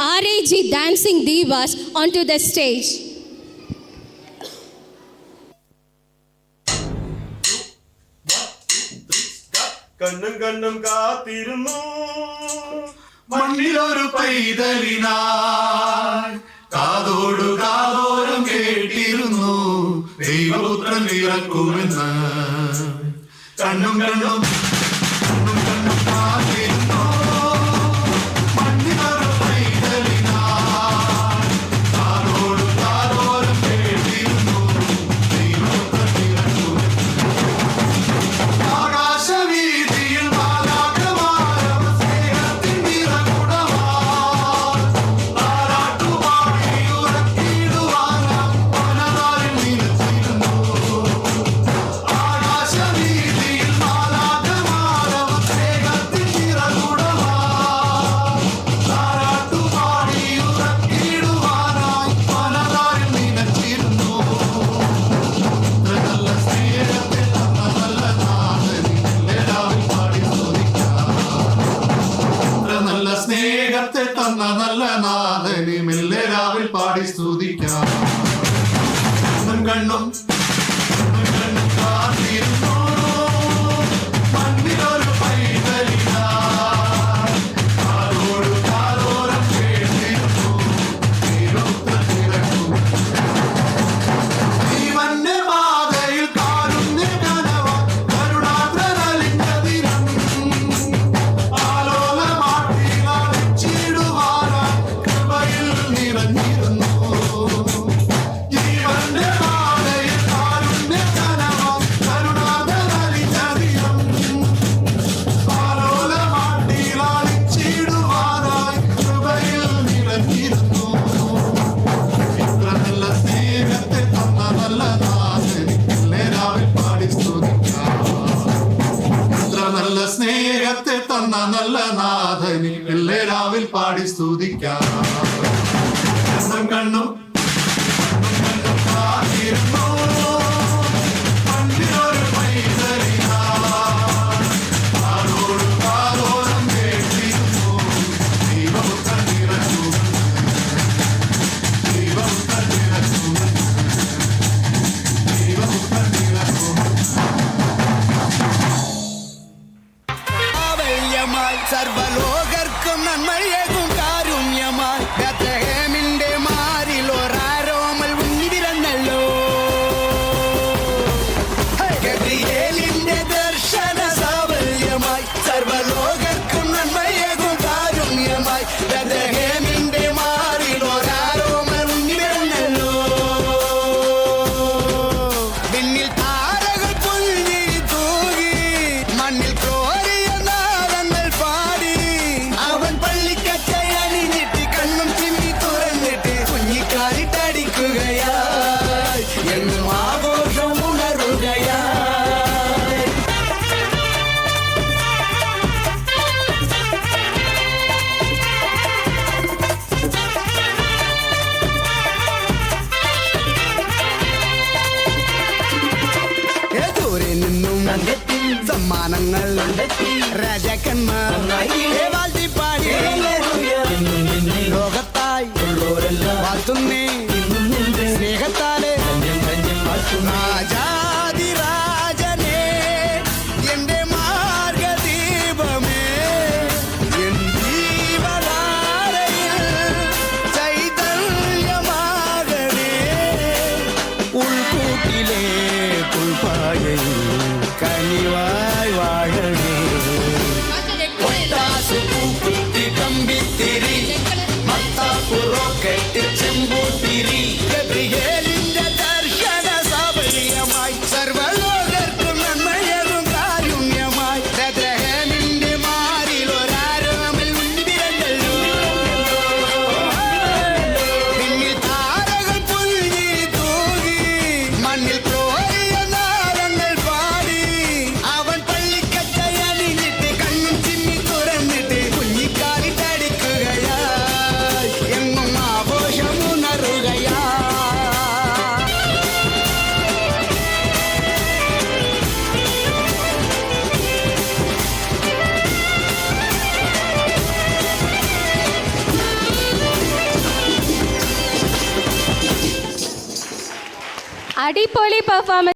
RAG Dancing Divas onto the stage. കണ്ണും കണ്ണും കാത്തിരുന്നു മണ്ണിലൊരു പൈതലിനായി കാതോടു കാതോരം കേട്ടിരുന്നു ദൈവപുത്രൻ ഇറക്കുമെന്ന്. കണ്ണും കണ്ണും കണ്ണും കണ്ണും കാത്തിരുന്നു മണ്ണിലൊരു പൈതലിനായി കാതോടു കാതോരം കേട്ടിരുന്നു ദൈവപുത്രൻ ഇറക്കുമെന്ന്. ആകാശവീതിയിൽ തന്ന നല്ല നാഥനെ മെല്ലെ രാവിൽ പാടി സ്തുതിക്കാം. കണ്ണും കണ്ണും കാത്തിരുന്നു മണ്ണിലൊരു പൈതലിനായി കാതോടു കാതോരം കേട്ടിരുന്നു ദൈവപുത്രൻ ഇറക്കുമെന്ന്. ജീവന്റെ പാതയിൽ കാരുണ്യ കനവാ കരുണാദ്രനലിഞ്ഞ ദിനം നിറഞ്ഞിരുന്നു. ജീവന്റെ പാതയിൽ കാരുണ്യ കനവാ കരുണാദ്രനലിഞ്ഞ ദിനം ആലോലമാട്ടിലാളിച്ചിടുവാനായി കൃപയിൽ നിറഞ്ഞിരുന്നു. ഇത്ര നല്ല സ്നേഹത്തെ തന്ന നല്ല നാഥനെ രാവിൽ പാടി സ്തുതിക്കാം. ഇത്ര നല്ല സ്നേഹത്തെ തന്ന നല്ല നാഥനെ രാവിൽ പാടി സ്തുതിക്കാം. കണ്ണും കണ്ണും കണ്ണും കാത്തിരുന്നു മണ്ണിലൊരു പൈതലിനായി കാതോടു കാതോരം കേട്ടിരുന്നു ദൈവപുത്രൻ ഇറക്കുമെന്ന്. ദൈവപുത്രൻ ഇറക്കുമെന്ന്. ദൈവപുത്രൻ ഇറക്കുമെന്ന്. സർവലോകർക്കും നന്മയേകും കാരുണ്യമായി ബേത്ലഹേമിന്റെ മാറിൽ ഒരാരോമൽ ഉണ്ണി പിറന്നല്ലോ. ഗബ്രിയേലിന്റെ ദർശന സാഫല്യമായി സർവലോകർക്കും നന്മയേകും കാരുണ്യമായി ബേത്ലഹേമിന്റെ മാറിൽ ഒരാരോമൽ ഉണ്ണി പിറന്നല്ലോ. വിണ്ണിൽ താരകൾ പൊങ്ങി തൂകി മണ്ണിൽ എന്നും ആഘോഷം ഉണരുകയായി. ദൂരെ നിന്നും സമ്മാനങ്ങൾ രാജാക്കന്മാർ വാഴ്ത്തിപ്പാടി ലോകത്തായി വാഴ്ത്തുന്നേ സ്നേഹത്താലെ രാജാതിരാജനേ എന്റെ മാർഗദീപമേ എൻ ജീവധാരയിൽ ചൈതന്യമാകണേ. ഉൾക്കൂട്ടിലെ പുൽപ്പായയിൽ കനിവായി വാഴണേ. കമ്പിത്തിരി മത്താപ്പു റോക്കറ്റ് ചെമ്പൂത്തിരി ഗബ്രിയേലിന്റെ ദർശന സാഫല്യമായി സർവലോകർക്കും നന്മയേകും കാരുണ്യമായി ബേത്ലഹേമിന്റെ മാറിൽ ഒരാരോമൽ ഉണ്ണി പിറന്നല്ലോ. പിന്നിൽ താരകൾ പൊങ്ങി തൂകി മണ്ണിൽ കോരിയ നാളങ്ങൾ പാടി അവൻ അടിപൊളി പെർഫോമൻസ്.